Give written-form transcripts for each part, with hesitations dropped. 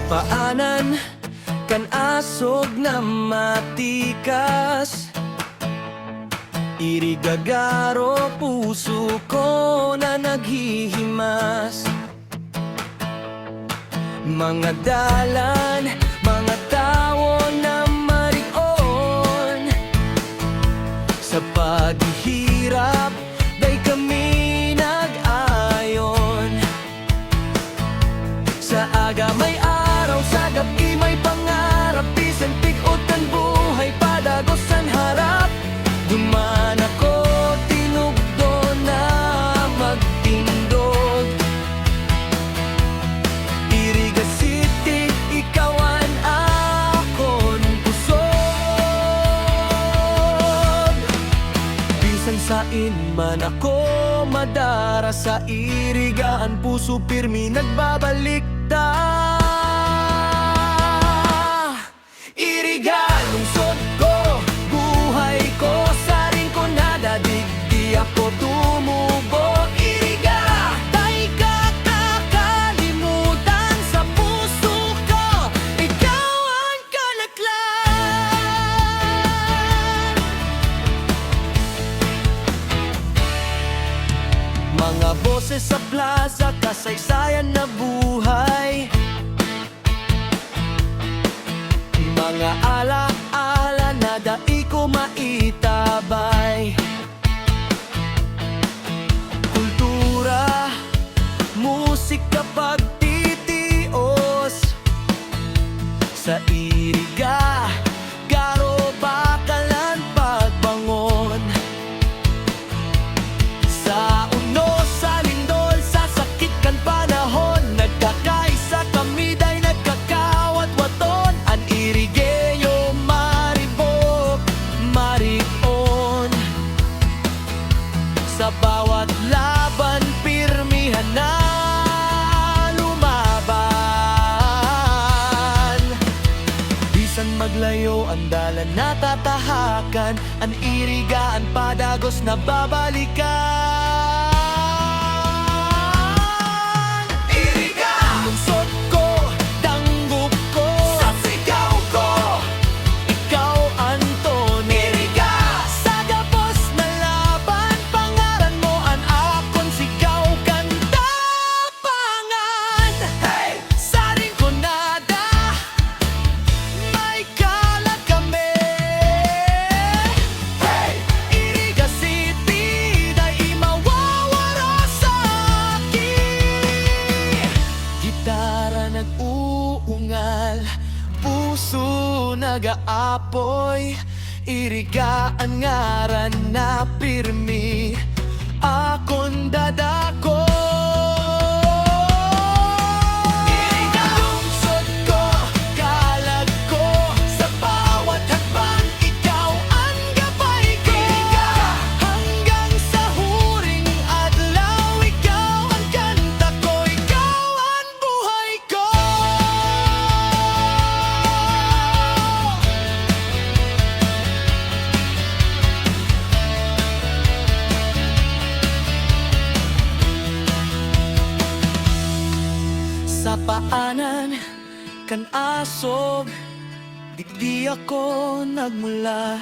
paanan kan asog na matikas, irigagaro puso ko na naghihimas. Mga dalan, mga tao na marion, sa paghihirap day kami nag-ayon. Sa aga may araw, sa gabi may pangarap, bisan pikot ang buhay, padagosan harap. Duman ako, tinugdo na magtindog. Iriga City, ikawan akon kusog. Bisan sain man ako madara, sa irigaan puso pirmi nagbabalik da. Iriga, lungsod ko, buhay ko, sa rinconada, di ako tumubo. Iriga, tay kakakalimutan sa puso ko, ikaw ang kalaklan. Mga boses sa plaza, kasaysayan na buhay, mga ala-ala na dai ko maitabay. Kultura, musika, pagtitios, sa iriga, garo, bakalan, pagbangon. Sa uno, sa lindol, sa sakit kan panahon, nagkakaisa kami day nagkakawat-waton. Ang irigeyo maribok, marion, sa bawat laban pirmihan na lumaban. Bisan maglayo ang dalan na tatahakan, ang irigaan padagos na babalikan. Iriga, lungsod ko, danggop ko, sa sigaw ko, ikaw Antonio. Iriga, sa gapos na laban, pangaran mo ang akon sigaw, kanta pangan. Hey! Sa rinconada, may kalag kami. Hey! Iriga City, dahil mawawala sa akin. Gitara nag-uungal, puso nag-aapoy, irigaan ngaran na pirmi, akon dadako. Iriga, lungsod ko, kalag ko, sa bawat hakbang, ikaw ang gabay ko. Iriga, hanggang sa huring adlaw, ikaw ang kanta ko, ikaw ang buhay ko. Sa paanan kan asog, di ako nagmula.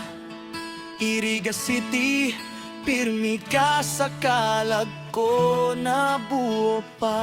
Iriga City, pirmi ka sa kalag ko na buo pa.